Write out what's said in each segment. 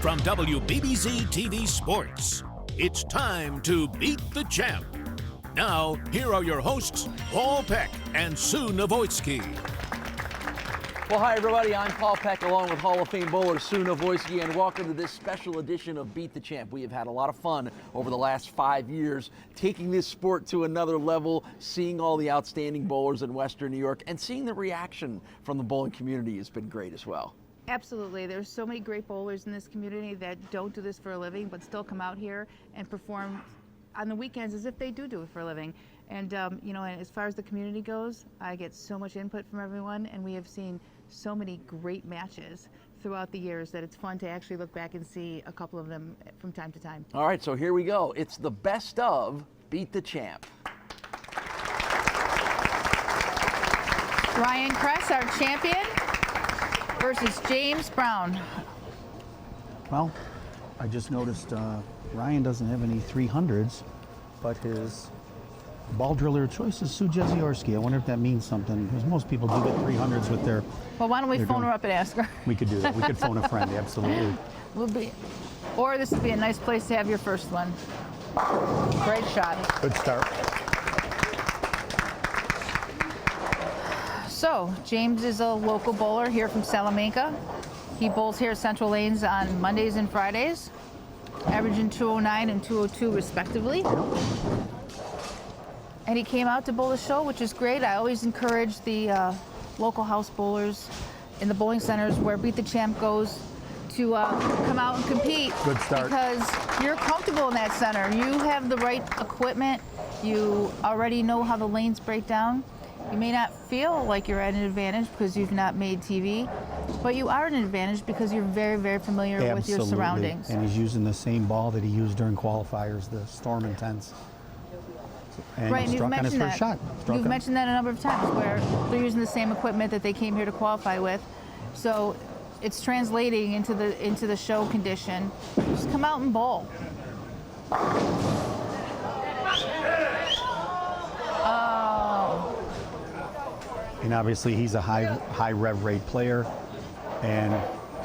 From WBBZ-TV Sports, it's time to beat the champ. Now, here are your hosts, Paul Peck and Sue Novoitsky. Well, hi, everybody. I'm Paul Peck, along with Hall of Fame bowler Sue Novoitsky, and welcome to this special edition of Beat the Champ. We have had a lot of fun over the last 5 years, taking this sport to another level, seeing all the outstanding bowlers in Western New York, and seeing the reaction from the bowling community has been great as well. Absolutely. There's so many great bowlers in this community that don't do this for a living, but still come out here and perform on the weekends as if they do it for a living. And, and as far as the community goes, I get so much input from everyone, and we have seen so many great matches throughout the years that it's fun to actually look back and see a couple of them from time to time. All right, so here we go. It's the best of Beat the Champ. Ryan Kress, our champion, versus James Brown. Well, I just noticed Ryan doesn't have any 300s, but his ball driller of choice is Sue Jeziorski. I wonder if that means something, because most people do get 300s with their... Well, why don't we phone her up and ask her? We could do that. We could phone a friend, absolutely. Or this would be a nice place to have your first one. Great shot. Good start. So, James is a local bowler here from Salamanca. He bowls here at Central Lanes on Mondays and Fridays, averaging 209 and 202 respectively. And he came out to bowl the show, which is great. I always encourage the local house bowlers in the bowling centers where Beat the Champ goes to come out and compete. Good start. Because you're comfortable in that center. You have the right equipment. You already know how the lanes break down. You may not feel like you're at an advantage because you've not made TV, but you are at an advantage because you're very, very familiar with your surroundings. And he's using the same ball that he used during qualifiers, the Storm Intense. And right, and you've mentioned that. You've mentioned that a number of times where they're using the same equipment that they came here to qualify with. So it's translating into the show condition. Just come out and bowl. Oh. And obviously he's a high rev rate player, and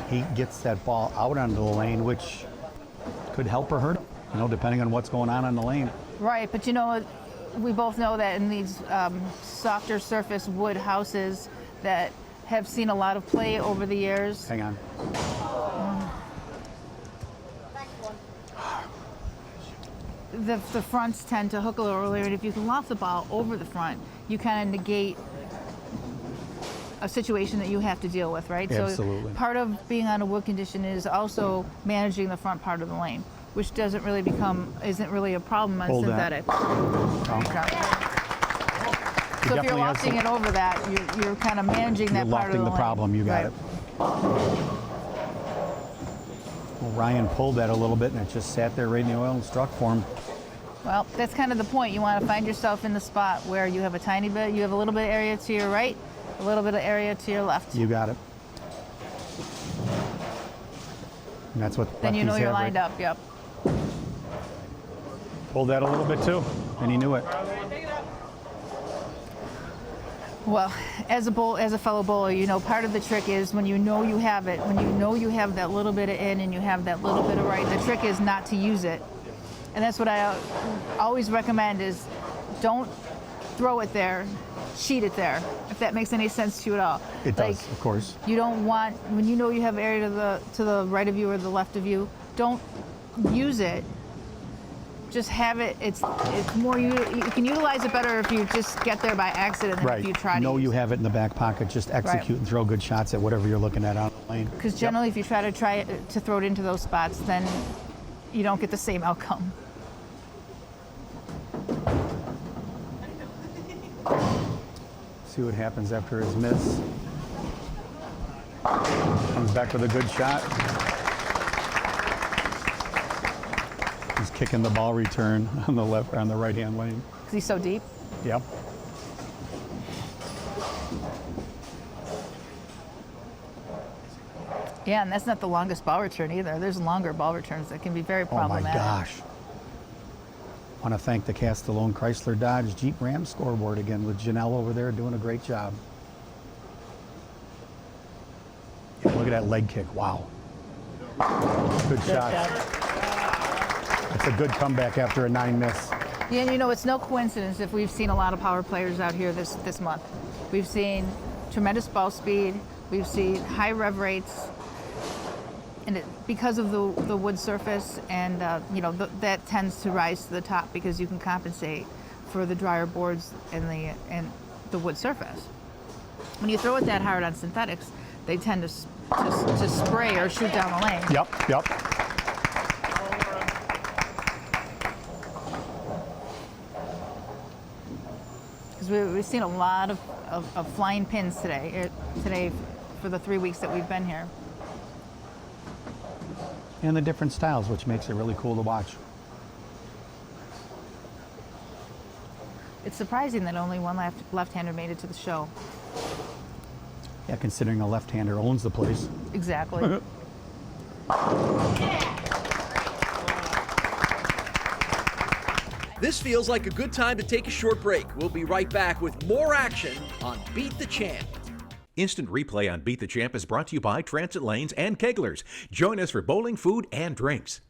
he gets that ball out onto the lane, which could help or hurt him, depending on what's going on the lane. Right, but we both know that in these softer surface wood houses that have seen a lot of play over the years. Hang on. The fronts tend to hook a little earlier, and if you can loft the ball over the front, you kind of negate a situation that you have to deal with, right? Absolutely. So part of being on a wood condition is also managing the front part of the lane, which isn't really a problem on synthetic. So if you're lofting it over that, you're kind of managing that part of the lane. You're lofting the problem, you got it. Well, Ryan pulled that a little bit, and it just sat there right in the oil and struck for him. Well, that's kind of the point. You want to find yourself in the spot where you have a tiny bit, you have a little bit of area to your right, a little bit of area to your left. You got it. And that's what then you know you're lined up, yep. Pulled that a little bit too, and he knew it. Well, as a fellow bowler, part of the trick is when you know you have it, when you know you have that little bit of in and you have that little bit of right, the trick is not to use it. And that's what I always recommend is don't throw it there, cheat it there, if that makes any sense to you at all. It does, of course. You don't want, when you know you have area to the right of you or the left of you, don't use it. Just have it. It's more, you can utilize it better if you just get there by accident than if you try to know you have it in the back pocket. Just execute and throw good shots at whatever you're looking at on the lane. Because generally, if you try to throw it into those spots, then you don't get the same outcome. See what happens after his miss. Comes back with a good shot. He's kicking the ball return on the right-hand lane. Because he's so deep? Yep. Yeah, and that's not the longest ball return either. There's longer ball returns that can be very problematic. Oh my gosh. I want to thank the Castellone Chrysler Dodge Jeep Ram scoreboard again with Janelle over there doing a great job. Yeah, look at that leg kick, wow. Good shot. It's a good comeback after a 9 miss. Yeah, and you know, it's no coincidence if we've seen a lot of power players out here this month. We've seen tremendous ball speed. We've seen high rev rates, and because of the wood surface, and you know, that tends to rise to the top because you can compensate for the drier boards and the wood surface. When you throw it that hard on synthetics, they tend to spray or shoot down the lane. Yep. Because we've seen a lot of flying pins today for the 3 weeks that we've been here. And the different styles, which makes it really cool to watch. It's surprising that only one left-hander made it to the show. Yeah, considering a left-hander owns the place. Exactly. This feels like a good time to take a short break. We'll be right back with more action on Beat the Champ. Instant replay on Beat the Champ is brought to you by Transit Lanes and Keglers. Join us for bowling, food, and drinks.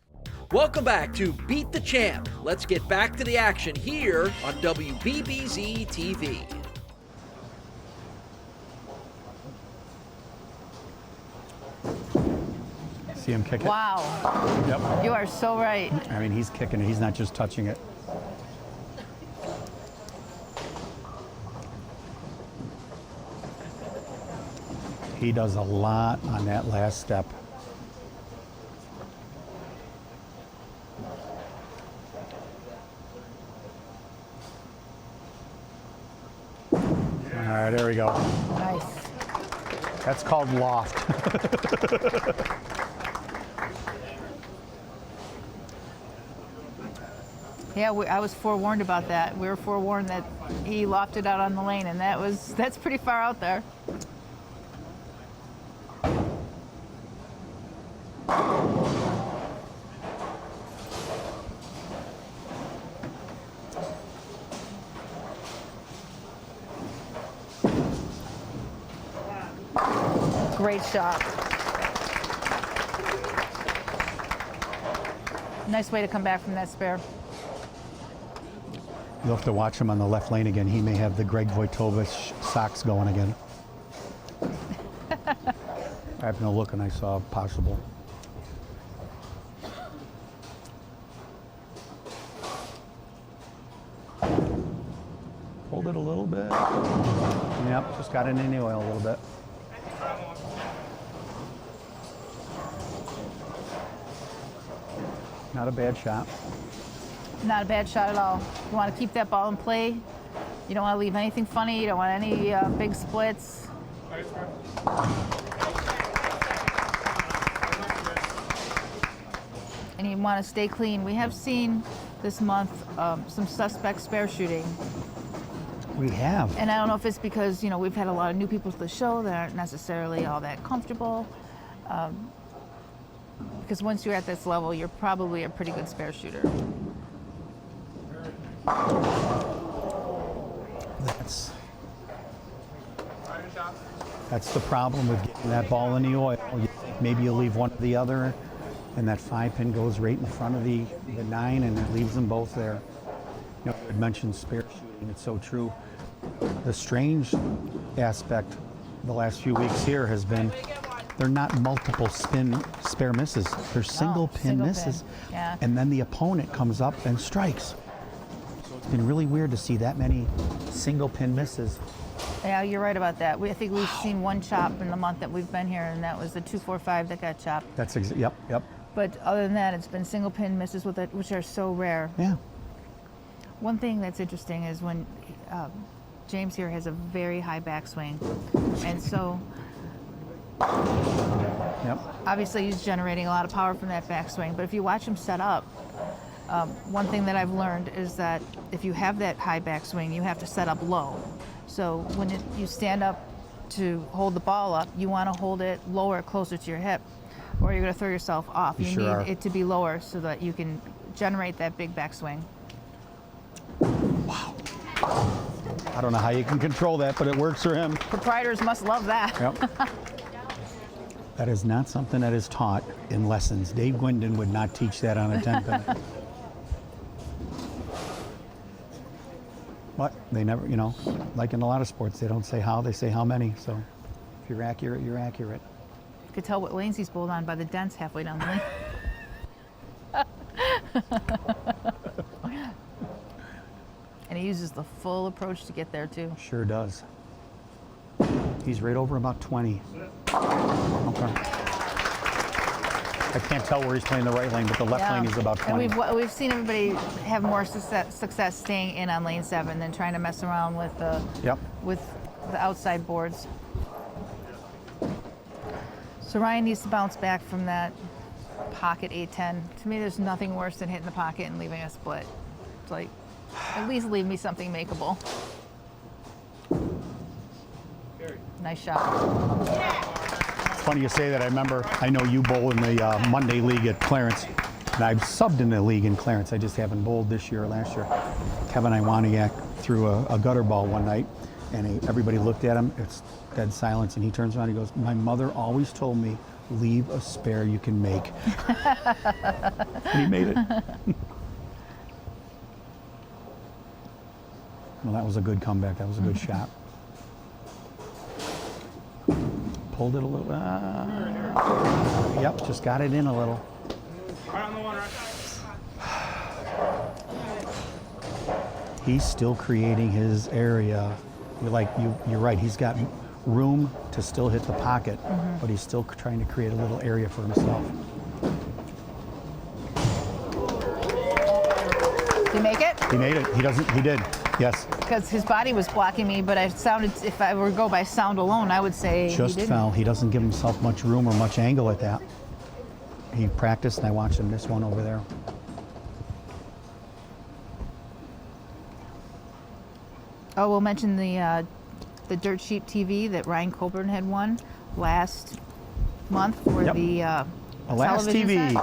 Welcome back to Beat the Champ. Let's get back to the action here on WBBZ-TV. See him kick it? Wow. Yep. You are so right. I mean, he's kicking it. He's not just touching it. He does a lot on that last step. All right, there we go. Nice. That's called loft. Yeah, I was forewarned about that. We were forewarned that he lofted out on the lane, and that's pretty far out there. Great shot. Nice way to come back from that spare. You'll have to watch him on the left lane again. He may have the Greg Wojtowicz socks going again. I happened to look and I saw possible. Hold it a little bit. Yep, just got it in the oil a little bit. Not a bad shot. Not a bad shot at all. You want to keep that ball in play. You don't want to leave anything funny. You don't want any big splits. And you want to stay clean. We have seen this month some suspect spare shooting. We have. And I don't know if it's because, you know, we've had a lot of new people to the show that aren't necessarily all that comfortable. Because once you're at this level, you're probably a pretty good spare shooter. That's the problem with getting that ball in the oil. You think maybe you'll leave one or the other, and that 5-pin goes right in front of the 9, and it leaves them both there. You know, I mentioned spare shooting. It's so true. The strange aspect the last few weeks here has been they're not multiple spin spare misses. They're single pin misses. Yeah. And then the opponent comes up and strikes. So it's been really weird to see that many single pin misses. Yeah, you're right about that. I think we've seen one chop in the month that we've been here, and that was the 245 that got chopped. That's yep. But other than that, it's been single pin misses with it, which are so rare. Yeah. One thing that's interesting is when James here has a very high backswing, and so obviously he's generating a lot of power from that backswing. But if you watch him set up, one thing that I've learned is that if you have that high backswing, you have to set up low. So when you stand up to hold the ball up, you want to hold it lower, closer to your hip, or you're going to throw yourself off. You need it to be lower so that you can generate that big backswing. Wow. I don't know how you can control that, but it works for him. Proprietors must love that. Yep. That is not something that is taught in lessons. Dave Gwendon would not teach that on a 10 pin. But they never, you know, like in a lot of sports, they don't say how, they say how many. So if you're accurate, you're accurate. You could tell what lanes he's bowled on by the dents halfway down the lane. And he uses the full approach to get there too. Sure does. He's right over about 20. Okay. I can't tell where he's playing the right lane, but the left lane is about 20. And we've seen everybody have more success staying in on lane 7 than trying to mess around with the outside boards. So Ryan needs to bounce back from that pocket 8-10. To me, there's nothing worse than hitting the pocket and leaving a split. It's like, at least leave me something makeable. Nice shot. It's funny you say that. I know you bowl in the Monday League at Clarence, and I've subbed in the league in Clarence. I just haven't bowled this year or last year. Kevin Iwaniak threw a gutter ball one night, and everybody looked at him. It's dead silence, and he turns around and he goes, "My mother always told me, leave a spare you can make." And he made it. Well, that was a good comeback. That was a good shot. Pulled it a little. Yep, just got it in a little. Right on the one, right? He's still creating his area. You're right. He's got room to still hit the pocket, but he's still trying to create a little area for himself. Did he make it? He made it. He did. Yes. Because his body was blocking me, but if I were to go by sound alone, I would say Just he didn't. fell. He doesn't give himself much room or much angle at that. He practiced, and I watched him miss one over there. Oh, we'll mention the Dirt Sheep TV that Ryan Coburn had won last month for the Last television TV. set.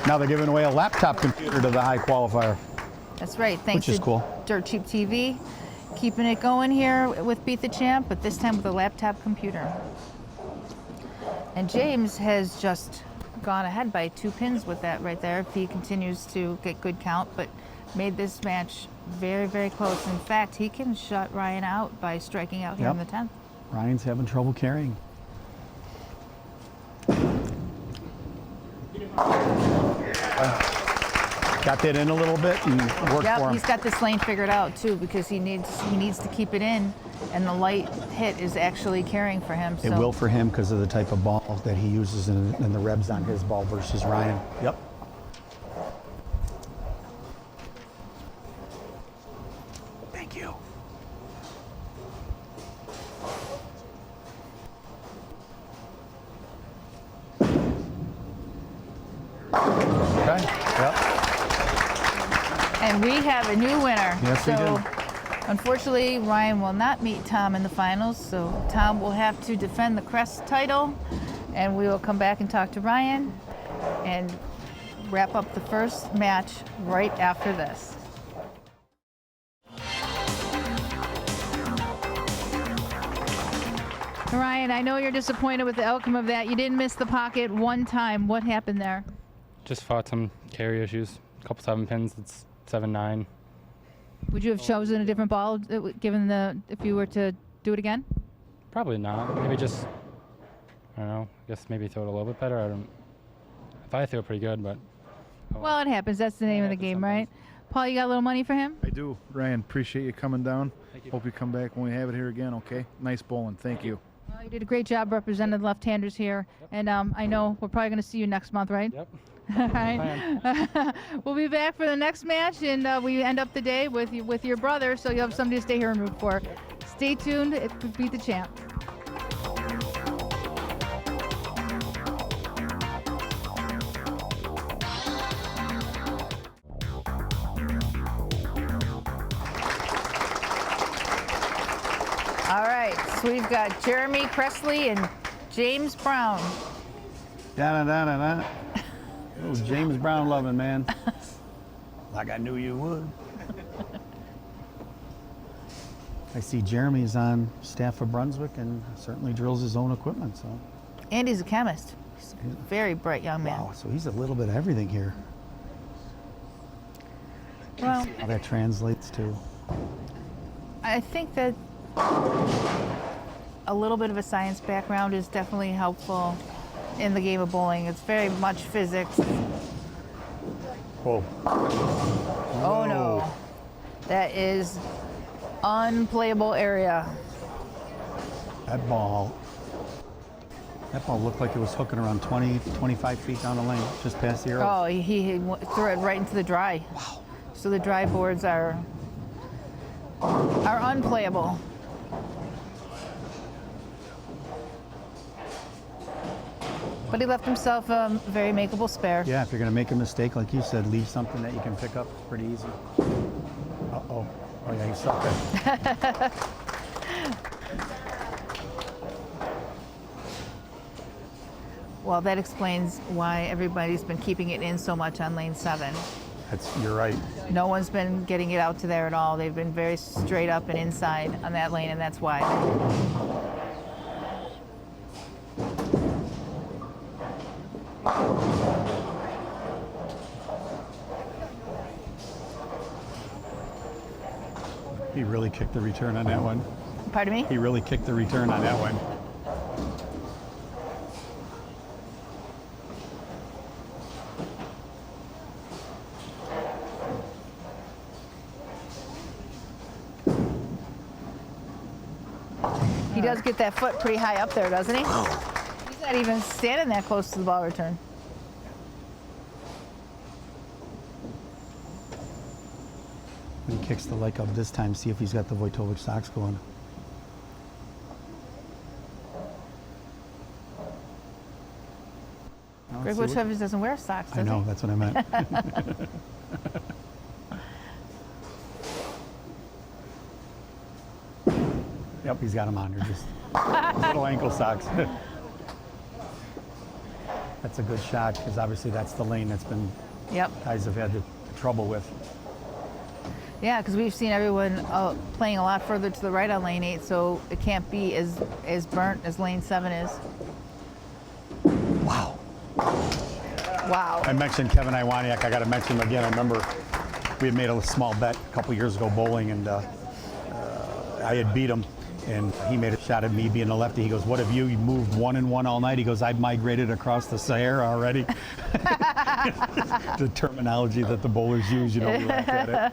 Now they're giving away a laptop computer to the high qualifier. That's right. Thanks Which is to cool. Dirt Cheap TV, keeping it going here with Beat the Champ, but this time with a laptop computer. And James has just gone ahead by 2 pins with that right there if he continues to get good count, but made this match very, very close. In fact, he can shut Ryan out by striking out here in the 10th. Ryan's having trouble carrying. Got that in a little bit and worked for him. He's got this lane figured out too because he needs to keep it in, and the light hit is actually carrying for him. It will for him because of the type of ball that he uses and the revs on his ball versus Ryan. Yep. Thank you. Okay. Yep. And we have a new winner. Yes, we do. Unfortunately, Ryan will not meet Tom in the finals, so Tom will have to defend the Kress title, and we will come back and talk to Ryan and wrap up the first match right after this. Ryan, I know you're disappointed with the outcome of that. You didn't miss the pocket one time. What happened there? Just fought some carry issues. A couple 7 pins. It's 7-9. Would you have chosen a different ball given if you were to do it again? Probably not. Maybe just, I don't know. I guess maybe throw it a little bit better. I thought I threw it pretty good, but. Oh Well, it happens. That's the name of the game, right? Paul, you got a little money for him? I do. Ryan, appreciate you coming down. Thank you. Hope you come back when we have it here again, okay? Nice bowling. Thank you. Well, you did a great job representing the left-handers here. Yep. And I know we're probably going to see you next month, right? Yep. All right. We'll be back for the next match, and we end up the day with your brother, so you'll have somebody to stay here and root for. Stay tuned. Beat the Champ. All right, so we've got Jeremy Cressley and James Brown. Da-da-da-da-da. Oh, James Brown loving, man. Like I knew you would. I see Jeremy's on staff of Brunswick and certainly drills his own equipment. So. And he's a chemist. He's a very bright young man. Wow, so he's a little bit of everything here. Well, How that translates to. I think that a little bit of a science background is definitely helpful in the game of bowling. It's very much physics. Whoa. Oh no. That is unplayable area. That ball looked like it was hooking around 20, 25 feet down the lane, just past the arrow. Oh, he threw it right into the dry. Wow. So the dry boards are unplayable. But he left himself a very makeable spare. Yeah, if you're going to make a mistake, like you said, leave something that you can pick up pretty easy. Uh-oh. Oh, yeah, he sucked it. Well, that explains why everybody's been keeping it in so much on lane 7. You're right. No one's been getting it out to there at all. They've been very straight up and inside on that lane, and that's why. He really kicked the return on that one. Pardon me? He really kicked the return on that one. He does get that foot pretty high up there, doesn't he? He's not even standing that close to the ball return. When he kicks the leg up this time, see if he's got the Wojtowicz socks going. Greg Wojtowicz doesn't wear socks, does I know, he? that's what I meant. Yep, he's got them on. They're just little ankle socks. That's a good shot because obviously that's the lane that's been guys have had the trouble with. Yeah, because we've seen everyone playing a lot further to the right on lane 8, so it can't be as burnt as lane 7 is. Wow. Wow. I mentioned Kevin Iwaniak. I got to mention him again. I remember we had made a small bet a couple years ago bowling, and I had beat him. And he made a shot at me being a lefty. He goes, "What have you? You moved 1 and 1 all night." He goes, "I've migrated across the Sahara already." The terminology that the bowlers use, you know, we laugh at it.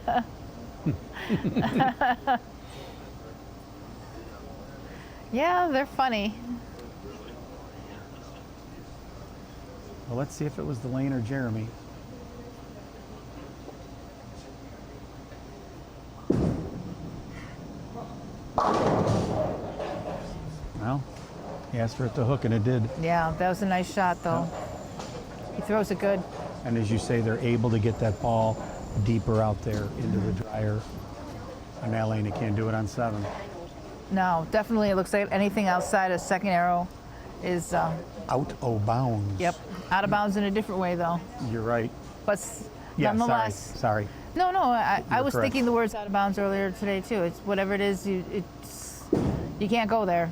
Yeah, they're funny. Well, let's see if it was the lane or Jeremy. Well, he asked for it to hook, and it did. Yeah, that was a nice shot, though. He throws it good. And as you say, they're able to get that ball deeper out there into the dryer. On that lane, it can't do it on 7. No, definitely it looks like anything outside of second arrow is... Out of bounds. Yep, out of bounds in a different way, though. You're right. But Yeah, nonetheless... Sorry. No, I was correct. thinking the words out of bounds earlier today, too. It's whatever it is, you can't go there.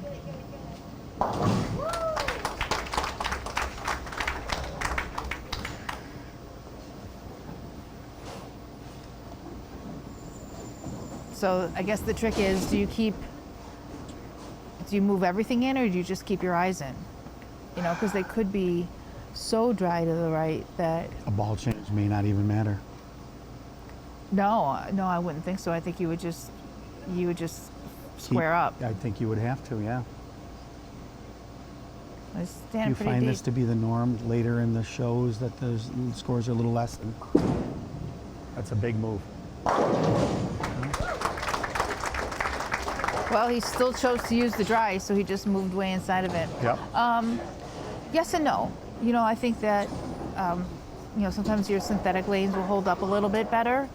So I guess the trick is, do you move everything in, or do you just keep your eyes in? You know, because they could be so dry to the right that... A ball change may not even matter. No, I wouldn't think so. I think you would just square up. I think you would have to, yeah. I stand You pretty find deep. this to be the norm later in the shows, that the scores are a little less than. That's a big move. Well, he still chose to use the dry, so he just moved way inside of it. Yep. Yes and no. You know, I think that sometimes your synthetic lanes will hold up a little bit better.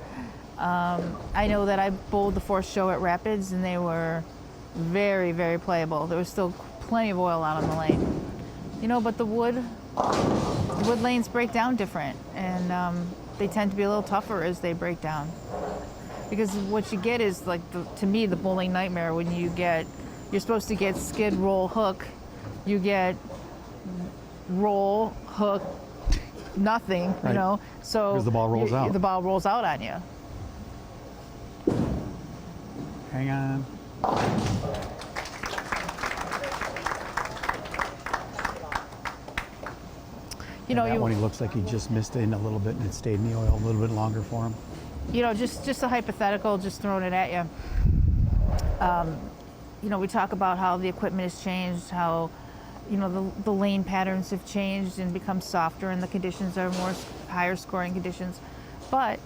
I know that I bowled the 4th show at Rapids, and they were very, very playable. There was still plenty of oil out on the lane. You know, but the wood lanes break down different, and they tend to be a little tougher as they break down. because what you get is like, to me, the bowling nightmare when you're supposed to get skid, roll, hook. You get roll, hook, nothing, Right. you know. So Because the ball rolls out. The ball rolls out on you. Hang on. You know, that one, he looks like he just missed it in a little bit and it stayed in the oil a little bit longer for him. You know, just a hypothetical, just throwing it at you. You know, we talk about how the equipment has changed, how, you know, the lane patterns have changed and become softer, and the conditions are more higher scoring conditions. But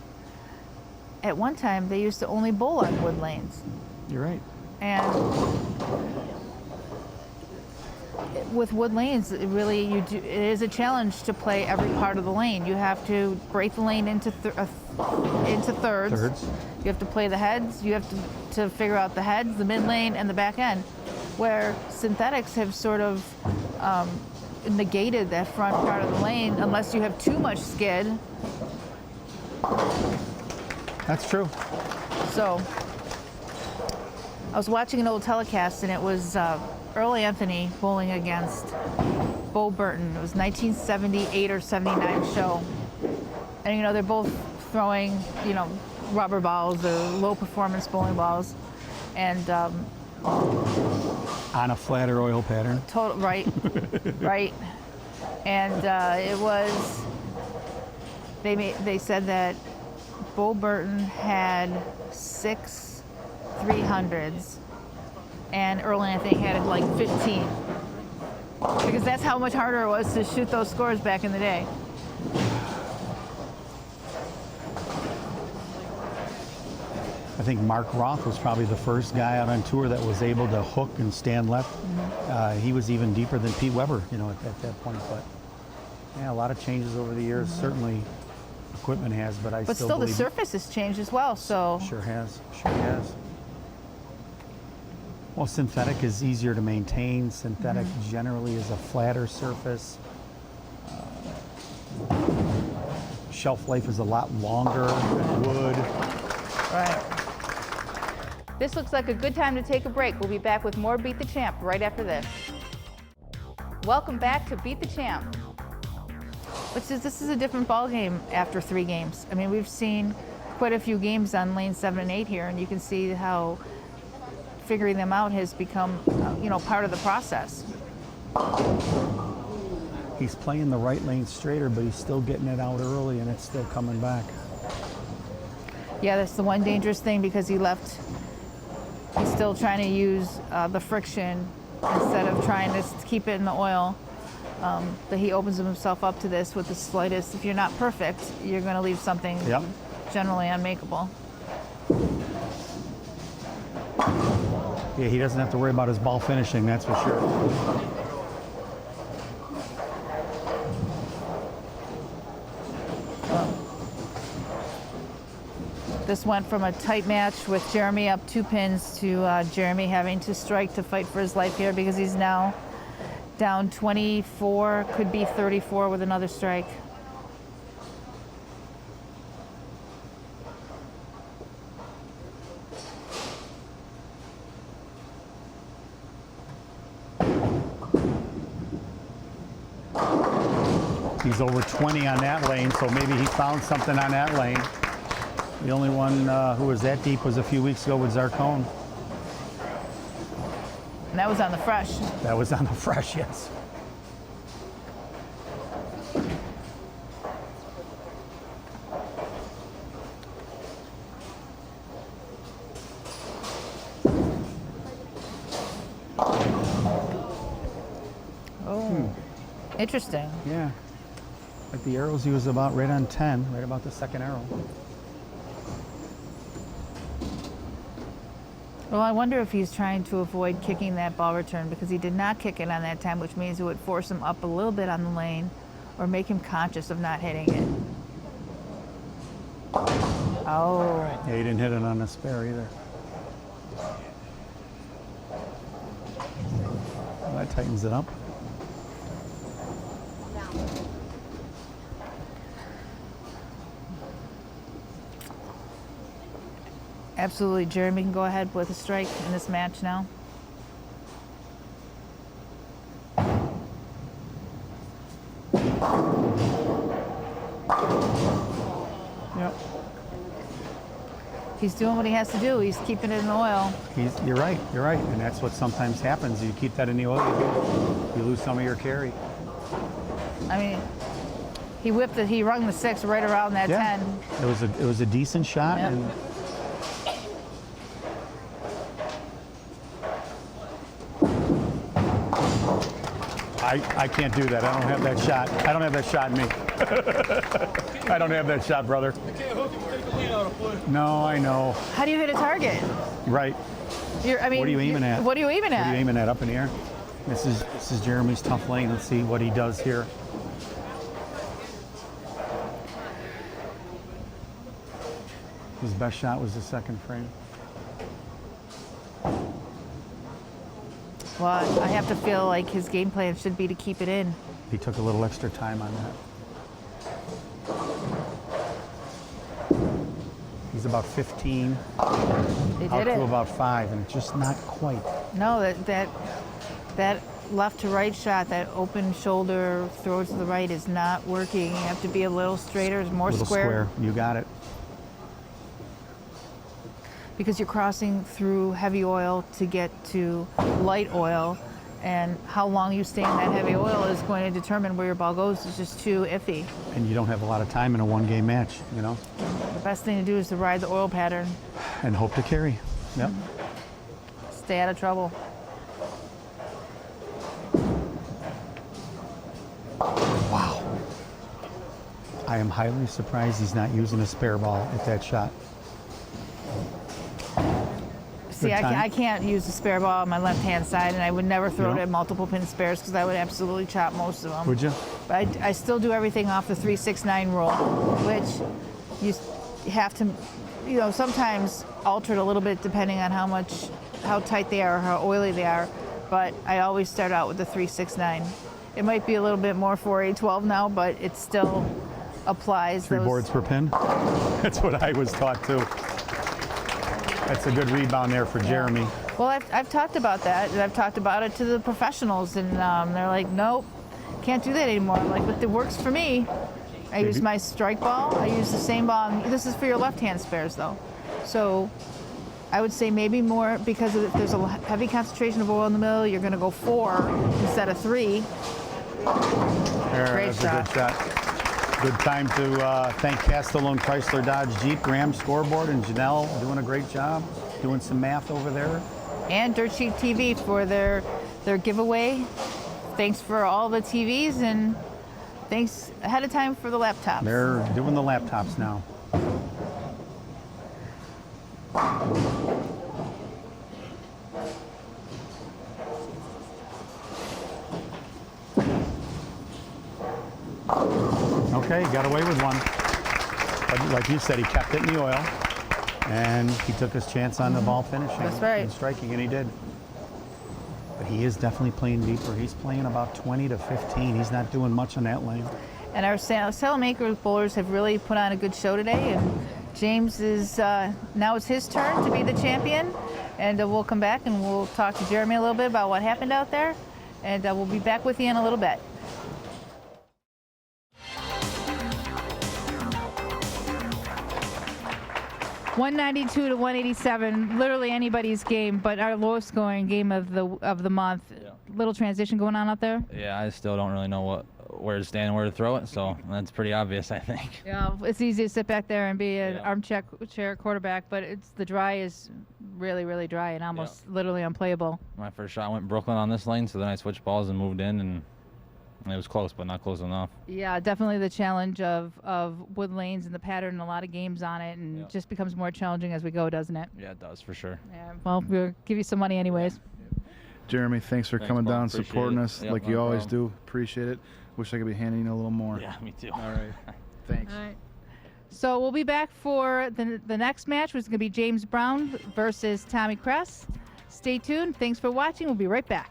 at one time, they used to only bowl on wood lanes. You're right. And with wood lanes, it is a challenge to play every part of the lane. You have to break the lane into thirds. You have to play the heads. You have to figure out the heads, the mid lane, and the back end. Where synthetics have sort of negated that front part of the lane, unless you have too much skid. That's true. So I was watching an old telecast, and it was Earl Anthony bowling against Bo Burton. It was 1978 or 79 show. And, you know, they're both throwing, you know, rubber balls or low performance bowling balls. And On a flatter oil pattern. right, right. And it was, they said that Bo Burton had 6 300s and Earl Anthony had like 15. Because that's how much harder it was to shoot those scores back in the day. I think Mark Roth was probably the first guy out on tour that was able to hook and stand left. Mm-hmm. He was even deeper than Pete Weber, you know, at that point. But yeah, a lot of changes over the years. Certainly, equipment has, but But still, the surface has changed as well. So Sure has. Sure has. Well, synthetic is easier to maintain. Synthetic generally is a flatter surface. Shelf life is a lot longer than wood. right. This looks like a good time to take a break. We'll be back with more Beat the Champ right after this. Welcome back to Beat the Champ. This is a different ball game after 3 games. I mean, we've seen quite a few games on lane 7 and 8 here, and you can see how figuring them out has become, you know, part of the process. He's playing the right lane straighter, but he's still getting it out early, and it's still coming back. Yeah, that's the one dangerous thing, because he's still trying to use the friction instead of trying to keep it in the oil. That he opens himself up to this with the slightest. If you're not perfect, you're going to leave something generally unmakeable. Yeah, he doesn't have to worry about his ball finishing, that's for sure. This went from a tight match with Jeremy up 2 pins to Jeremy having to strike to fight for his life here, because he's now down 24, could be 34 with another strike. He's over 20 on that lane, so maybe he found something on that lane. The only one who was that deep was a few weeks ago with Zarcone. And that was on the fresh. That was on the fresh, yes. Oh, interesting. Yeah. At the arrows, he was about right on 10, right about the second arrow. Well, I wonder if he's trying to avoid kicking that ball return, because he did not kick it on that time, which means it would force him up a little bit on the lane or make him conscious of not hitting it. Oh. Yeah, he didn't hit it on the spare either. Well, that tightens it up. Absolutely. Jeremy can go ahead with a strike in this match now. Yep. He's doing what he has to do. He's keeping it in oil. You're right, and that's what sometimes happens. You keep that in the oil, you lose some of your carry. I mean, he whipped it. He rung the 6 right around that 10. It was a decent shot. Yep. And I can't do that. I don't have that shot. I don't have that shot in me. I don't have that shot, brother. I can't hook him. Take the lead out of play. No, I know. How do you hit a target? Right. I mean, What are you aiming at? What are you aiming at? What are you aiming at? Up in the air. This is Jeremy's tough lane. Let's see what he does here. His best shot was the second frame. Well, I have to feel like his game plan should be to keep it in. He took a little extra time on that. He's about 15, They out did to it. about 5, and just not quite. No, that left to right shot, that open shoulder throw to the right is not working. You have to be a little straighter, more Little square. You got it. Because you're crossing through heavy oil to get to light oil, and how long you stay in that heavy oil is going to determine where your ball goes. It's just too iffy. And you don't have a lot of time in a one-game match, you know? The best thing to do is to ride the oil pattern. And hope to carry. Yep. Stay out of trouble. Wow. I am highly surprised he's not using a spare ball at that shot. See, Good time. I can't use the spare ball on my left-hand side, and I would never throw You it don't? at multiple pin spares because I would absolutely chop most of them. Would you? But I still do everything off the 3-6-9 rule, which you have to, sometimes alter it a little bit depending on how tight they are or how oily they are. But I always start out with the 3-6-9. It might be a little bit more 4-8-12 now, but it still applies. 3 boards per pin? That's what I was taught too. That's a good rebound there for Jeremy. Well, I've talked about that, and I've talked about it to the professionals, and they're like, nope, can't do that anymore. I'm like, but it works for me. I use my strike ball. I use the same ball. This is for your left-hand spares, though. So I would say maybe more, because if there's a heavy concentration of oil in the middle, you're going to go 4 instead of 3. Great That's shot. a good shot. Good time to thank Castellone Chrysler Dodge Jeep Ram Scoreboard and Janelle doing a great job, doing some math over there. And Dirt Sheet TV for their giveaway. Thanks for all the TVs, and thanks ahead of time for the laptops. They're doing the laptops now. Okay, got away with one. But like you said, he kept it in the oil, and he took his chance on the ball finishing. That's right. And striking, and he did. But he is definitely playing deeper. He's playing about 20 to 15. He's not doing much on that lane. And our Salamanca bowlers have really put on a good show today, and James is, now it's his turn to be the champion, and we'll come back and we'll talk to Jeremy a little bit about what happened out there, and we'll be back with you in a little bit. $192 to $187, literally anybody's game, but our lowest scoring game of the month. Yeah. Little transition going on out there. Yeah, I still don't really know where to stand and where to throw it, so that's pretty obvious, I think. Yeah, it's easy to sit back there and be an Yeah. armchair quarterback, but the dry is really, really dry and almost literally unplayable. My first shot went Brooklyn on this lane, so then I switched balls and moved in, and it was close, but not close enough. Yeah, definitely the challenge of wood lanes and the pattern, a lot of games on it, and Yeah. it just becomes more challenging as we go, doesn't it? Yeah, it does, for sure. Yeah. Well, we'll give you some money anyways. Jeremy, thanks for coming Paul. down, Appreciate supporting it. us Yep, like no you always problem. do. Appreciate it. Wish I could be handing you a little more. Yeah, me too. All right. Thanks. All right. So we'll be back for the next match, which is going to be James Brown versus Tom Kress. Stay tuned. Thanks for watching. We'll be right back.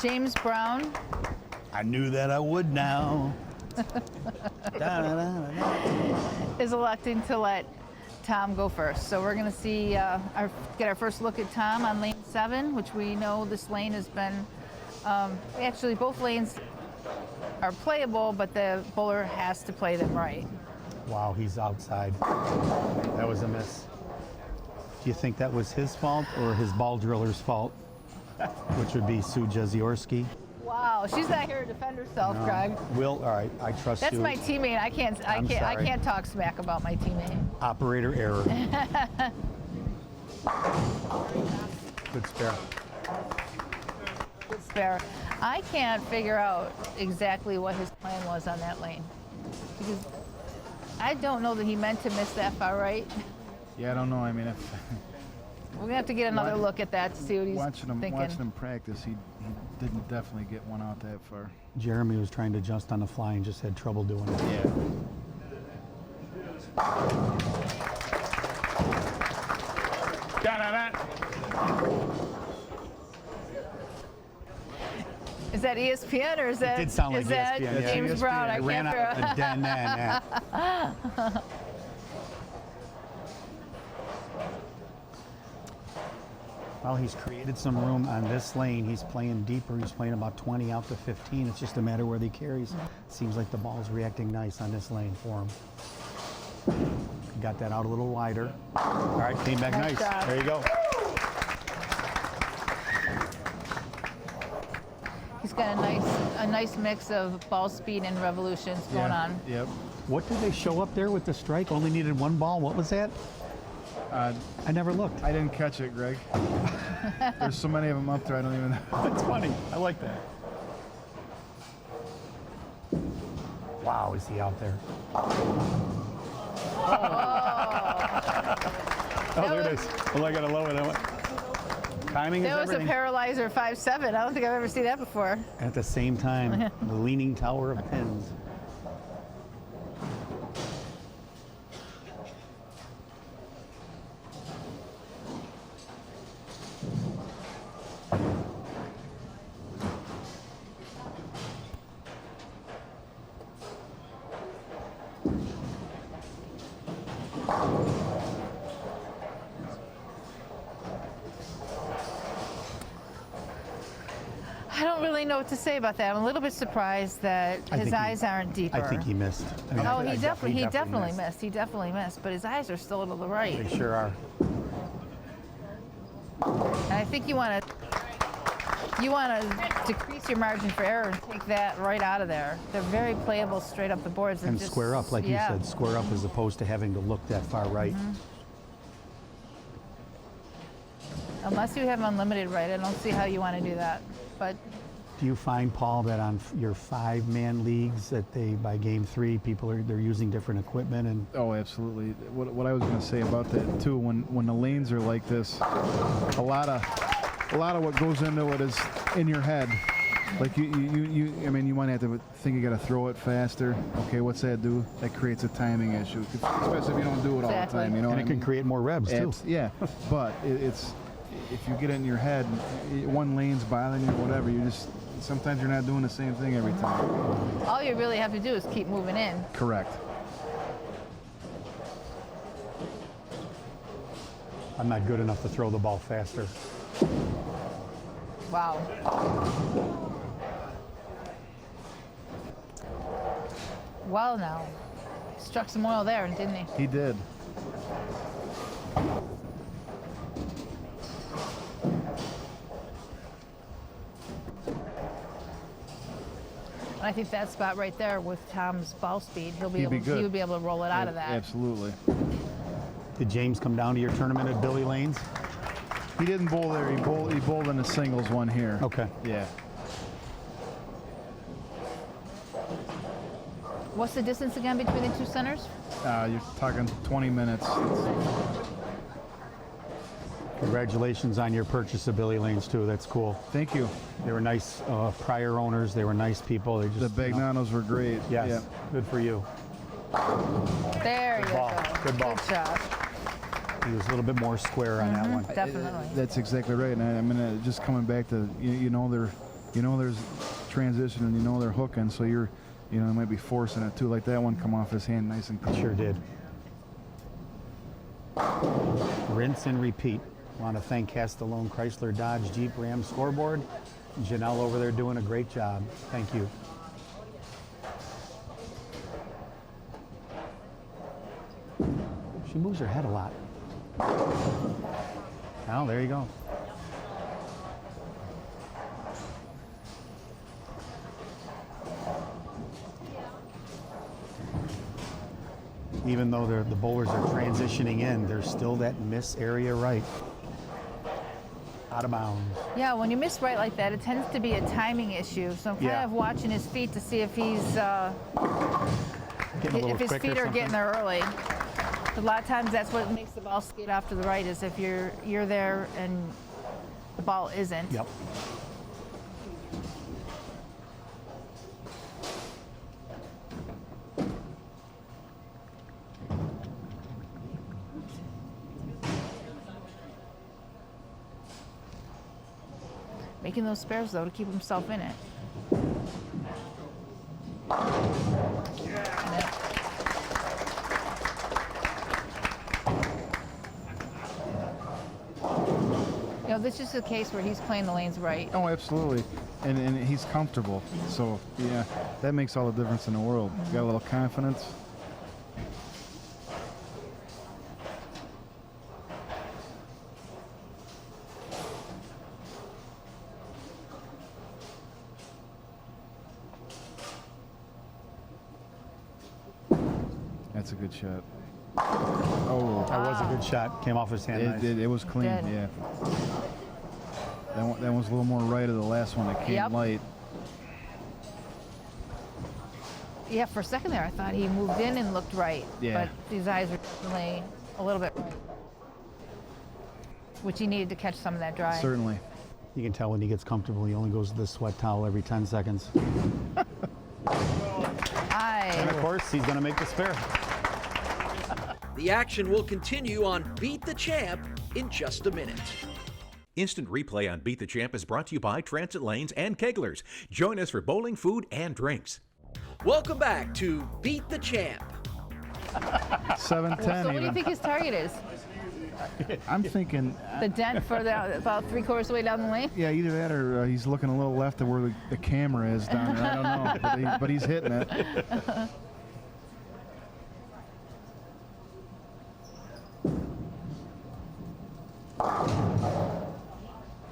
James Brown I knew that I would now. is electing to let Tom go first. So we're going to see, get our first look at Tom on lane 7, which we know this lane has been, actually both lanes are playable, but the bowler has to play them right. Wow, he's outside. That was a miss. Do you think that was his fault or his ball driller's fault? Which would be Sue Jeziorski. Wow, she's not here to defend herself, Greg. Will, all right, I trust That's you. my teammate. I can't talk smack about my teammate. Operator error. Good spare. Good spare. I can't figure out exactly what his plan was on that lane. Because I don't know that he meant to miss that far right. Yeah, I don't know. I mean, if We're going to have to get another look at that to see what he's thinking. watching him practice, he didn't definitely get one out that far. Jeremy was trying to adjust on the fly and just had trouble doing it. Yeah. Is that ESPN or is that, It did sound like is that ESPN, yeah. James ESPN. Brown? I I ran can't out figure of the den then, yeah. Well, he's created some room on this lane. He's playing deeper. He's playing about 20 out to 15. It's just a matter where he carries. Seems like the ball's reacting nice on this lane for him. Got that out a little wider. All right, came back Nice nice. job. There you go. He's got a nice mix of ball speed and revolutions going on. Yep. What did they show up there with the strike? Only needed one ball. What was that? I never looked. I didn't catch it, Greg. There's so many of them up there, I don't even know. That's funny. I like that. Wow, is he out there? Oh, there it is. Well, I got to lower that. Timing is That was everything. a paralyzer 5-7. I don't think I've ever seen that before. At the same time, the leaning tower of pins. I don't really know what to say about that. I'm a little bit surprised that his eyes aren't deeper. I think he missed. I mean, Oh, I he definitely missed. missed. He definitely missed. But his eyes are still to the right. They sure are. And I think you want to decrease your margin for error and take that right out of there. They're very playable straight up the boards. And just, square up, like you yeah. said, square up as opposed to having to look that far right. Unless you have unlimited right, I don't see how you want to do that. But Do you find, Paul, that on your 5-man leagues that by game 3, they're using different equipment and Oh, absolutely. What I was going to say about that too, when the lanes are like this, a lot of what goes into it is in your head. Like I mean, you might have to think you got to throw it faster. Okay, what's that do? That creates a timing issue, especially if you don't do it all the Exactly. time. You know, and what it I can mean? create more revs too. Yeah, but it's if you get it in your head, one lane's bothering you, whatever. Sometimes you're not doing the same thing every time. all you really have to do is keep moving in. Correct. I'm not good enough to throw the ball faster. Wow. Well, now, struck some oil there, didn't he? He did. And I think that spot right there with Tom's ball speed, He'd be good. he would be able to roll it out of that. Absolutely. Did James come down to your tournament at Billy Lane's? He didn't bowl there. He bowled in the singles one here. Okay. Yeah. What's the distance again between the two centers? You're talking 20 minutes. Congratulations on your purchase of Billy Lane's too. That's cool. Thank you. They were nice prior owners. They were nice people. They just The Bagnanos were great. Yes. Yeah. Good for you. There Good you ball. go. Good ball. Good job. He was a little bit more square on that one. Definitely. That's exactly right. And I mean, just coming back to you know there's transition and you know they're hooking, so you're, you know, they might be forcing it too. Like that one come off his hand nice and clean. Sure did. Rinse and repeat. Want to thank Castellone Chrysler Dodge Jeep Ram scoreboard. Janelle over there doing a great job. Thank you. She moves her head a lot. Oh, there you go. Even though the bowlers are transitioning in, there's still that miss area right. Out of bounds. Yeah, when you miss right like that, it tends to be a timing issue. So I'm kind of watching his feet to see if he's if his feet are getting there early. A lot of times that's what makes the ball skate off to the right, is if you're there and the ball isn't. Yep. Making those spares though to keep himself in it. You know, this is a case where he's playing the lanes right. Oh, absolutely. And he's comfortable. So, yeah, that makes all the difference in the world. Got a little confidence. That's a good shot. Oh, that was a good shot. Came off his hand. It was clean. Good. Yeah. That was a little more right of the last one. That came light. Yeah, for a second there, I thought he moved in and looked right. Yeah. But these eyes are definitely a little bit right, which he needed to catch some of that dry. Certainly. You can tell when he gets comfortable, he only goes to the sweat towel every 10 seconds. And of course, he's going to make the spare. The action will continue on Beat the Champ in just a minute. Instant replay on Beat the Champ is brought to you by Transit Lanes and Keglers. Join us for bowling, food, and drinks. Welcome back to Beat the Champ. 7-10. So what do you think his target is? I'm thinking The dent further out, about 3/4 of the way down the lane? yeah, either that or he's looking a little left of where the camera is down there. I don't know, but he's hitting it.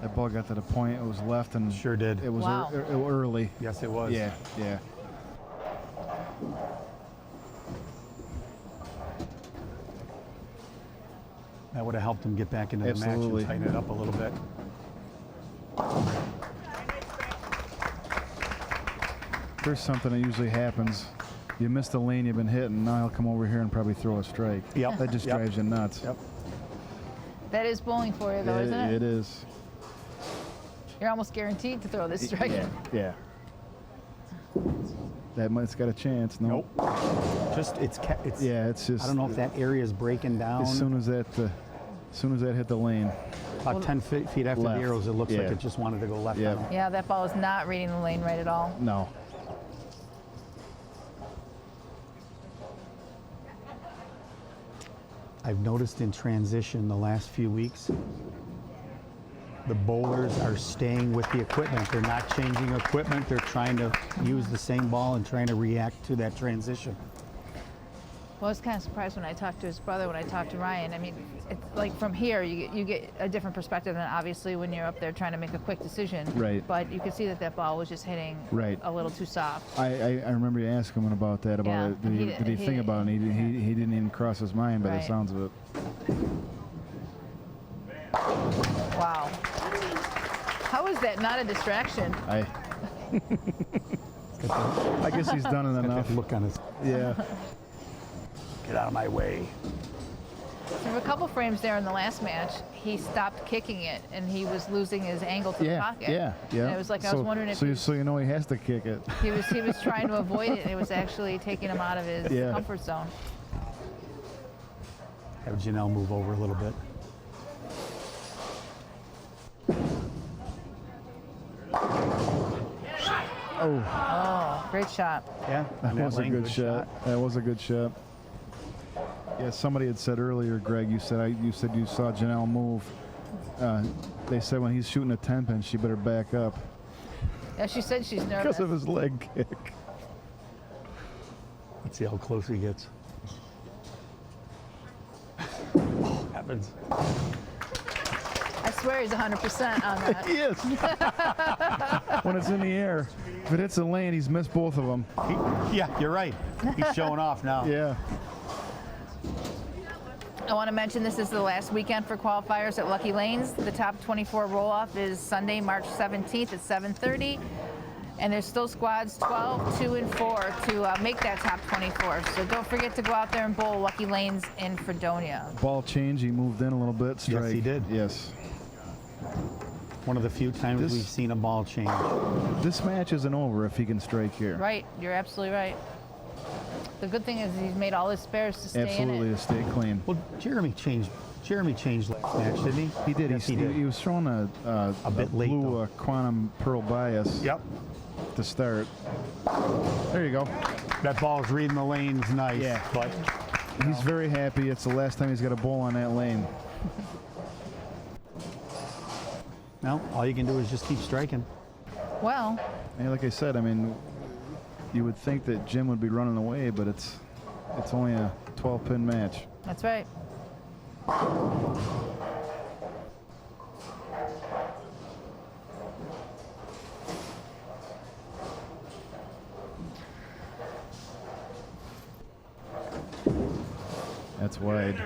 That ball got to the point. It was left and Sure did. It was Wow. early. Yes, it was. Yeah, yeah. That would have helped him get back into the Absolutely. match and tighten it up a little bit. There's something that usually happens. You miss the lane you've been hitting. Now he'll come over here and probably throw a strike. Yep. That just drives you nuts. Yep. That is bowling for you, though, isn't it? It is. You're almost guaranteed to throw this strike. Yeah. That might's got a chance. Nope. Just it's Yeah, it's just. I don't know if that area is breaking down. As soon as that hit the lane. About 10 feet after Left. the arrows, it looks like Yeah. it just wanted to go left. Yep. on him. Yeah, that ball is not reading the lane right at all. No. I've noticed in transition the last few weeks, the bowlers are staying with the equipment. They're not changing equipment. They're trying to use the same ball and trying to react to that transition. Well, I was kind of surprised when I talked to his brother, when I talked to Ryan. I mean, it's like from here, you get a different perspective than obviously when you're up there trying to make a quick decision. Right. But you could see that ball was just hitting a little too soft. I remember you asking him about that. Yeah, Did he think about it? And he didn't even cross his mind by the sounds of it. Wow. How is that not a distraction? I guess he's done it enough. Look on his. Yeah. Get out of my way. There were a couple frames there in the last match. He stopped kicking it, and he was losing his angle to the pocket. Yeah. And it was like I was wondering if so you know he has to kick it. he was trying to avoid it, and it was actually taking him out of his comfort zone. Have Janelle move over a little bit. Oh, great shot. Yeah, That was a good shot. That was a good shot. Yeah, somebody had said earlier, Greg, you said you saw Janelle move. They said when he's shooting a 10-pin, she better back up. Yeah, she said she's nervous. Because of his leg kick. Let's see how close he gets. Oh, heavens. I swear he's 100% on that. He is. When it's in the air. If it hits the lane, he's missed both of them. Yeah, you're right. He's showing off now. Yeah. I want to mention this is the last weekend for qualifiers at Lucky Lanes. The top 24 roll-off is Sunday, March 17th at 7:30. And there's still squads 12, 2, and 4 to make that top 24. So don't forget to go out there and bowl Lucky Lanes in Fredonia. Ball change. He moved in a little bit. Strike. Yes, he did. Yes. One of the few times we've seen a ball change. This match isn't over if he can strike here. Right, you're absolutely right. The good thing is he's made all his spares to stay Absolutely, in it. to stay clean. Well, Jeremy changed last match, didn't he? He did. Yes, he was throwing a bit late, blue quantum pearl bias. Yep. To start. There you go. That ball's reading the lanes nice. Yeah. But he's very happy. It's the last time he's got a ball on that lane. no, all you can do is just keep striking. Well, And like I said, I mean, you would think that Jim would be running away, but it's only a 12-pin match. that's right. That's wide.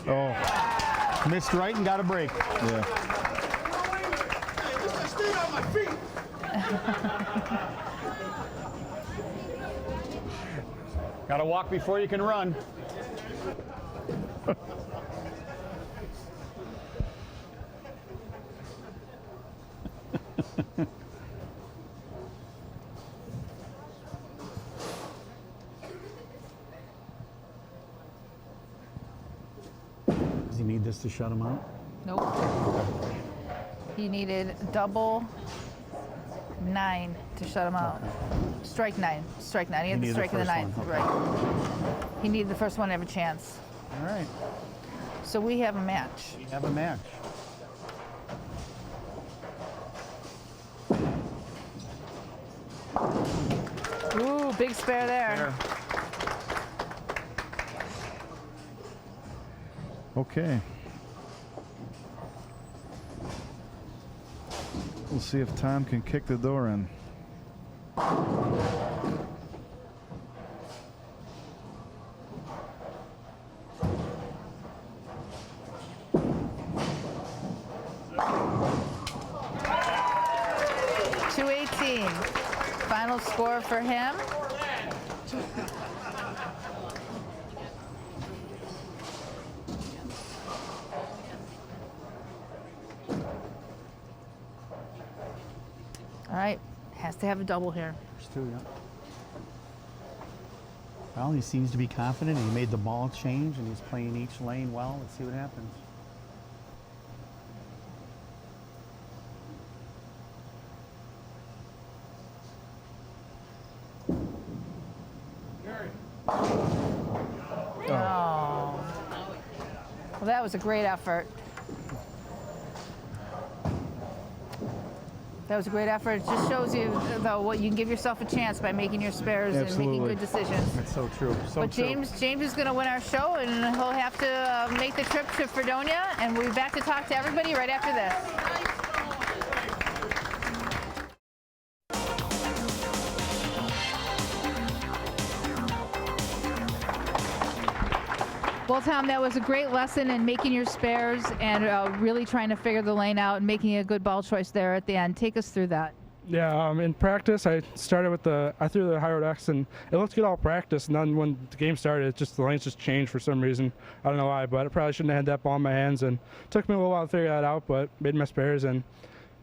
Oh, missed right and got a break. Yeah. I stayed on my feet. Got to walk before you can run. Does he need this to shut him out? Nope. He needed double 9 to shut him out. Strike 9. Strike 9. He had the needed strike the in the first 9th. one, okay. Right. He needed the first one to have a chance. All right. So we have a match. We have a match. Ooh, big spare there. Okay. We'll see if Tom can kick the door in. .218. Final score for him. All right, has to have a double here. There's two, yeah. Well, he seems to be confident. He made the ball change, and he's playing each lane well. Let's see what happens. Oh. Well, that was a great effort. That was a great effort. It just shows you, though, what you can give yourself a chance by making your spares and making Absolutely. good decisions. That's so true. So But true. James is going to win our show, and he'll have to make the trip to Fredonia, and we'll be back to talk to everybody right after this. Well, Tom, that was a great lesson in making your spares and really trying to figure the lane out and making a good ball choice there at the end. Take us through that. Yeah, in practice, I started with I threw the high road X, and it looked good all practice. And then when the game started, the lanes just changed for some reason. I don't know why, but I probably shouldn't have had that ball in my hands. And it took me a little while to figure that out, but made my spares, and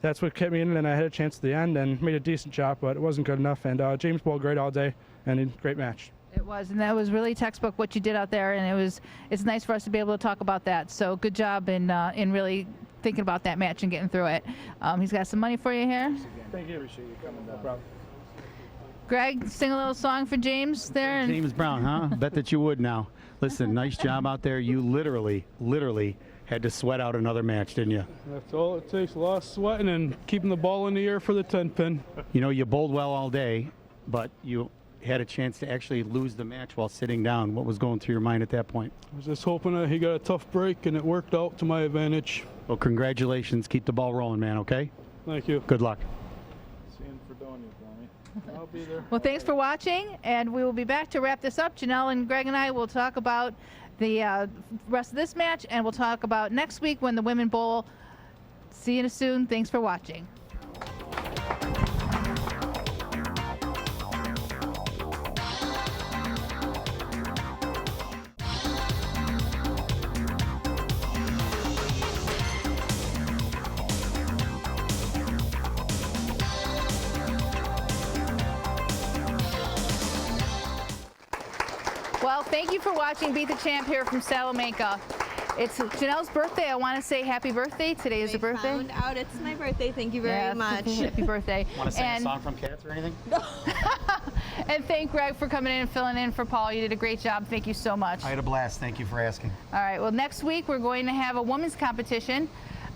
that's what kept me in. And then I had a chance at the end and made a decent shot, but it wasn't good enough. And James bowled great all day, and a great match. It was, and that was really textbook what you did out there, and it's nice for us to be able to talk about that. So good job in really thinking about that match and getting through it. He's got some money for you here. Thank you. Appreciate you coming down. No problem. Greg, sing a little song for James there. And James Brown, huh? Bet that you would now. Listen, nice job out there. You literally had to sweat out another match, didn't you? That's all it takes, a lot of sweating and keeping the ball in the air for the 10-pin. You know, you bowled well all day, but you had a chance to actually lose the match while sitting down. What was going through your mind at that point? I was just hoping that he got a tough break, and it worked out to my advantage. Well, congratulations. Keep the ball rolling, man, okay? Thank you. Good luck. Seeing Fredonia, Johnny. I'll be there. well, thanks for watching, and we will be back to wrap this up. Janelle and Greg and I will talk about the rest of this match, and we'll talk about next week when the women bowl. See you soon. Thanks for watching. Well, thank you for watching Beat the Champ here from Salamanca. It's Janelle's birthday. I want to say happy birthday. Today is her birthday. I found out it's my birthday. Thank you very much. Happy birthday. Want to sing a song from Cats or anything? And thank Greg for coming in and filling in for Paul. You did a great job. Thank you so much. I had a blast. Thank you for asking. All right. Well, next week we're going to have a women's competition.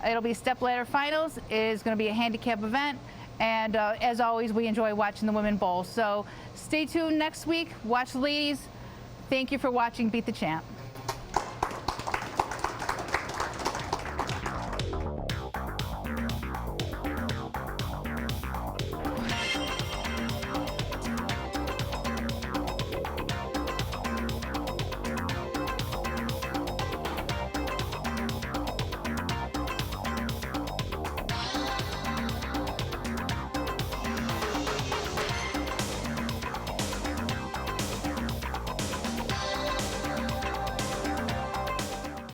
It'll be step ladder finals. It is going to be a handicap event. And as always, we enjoy watching the women bowl. So stay tuned next week. Watch the ladies. Thank you for watching Beat the Champ.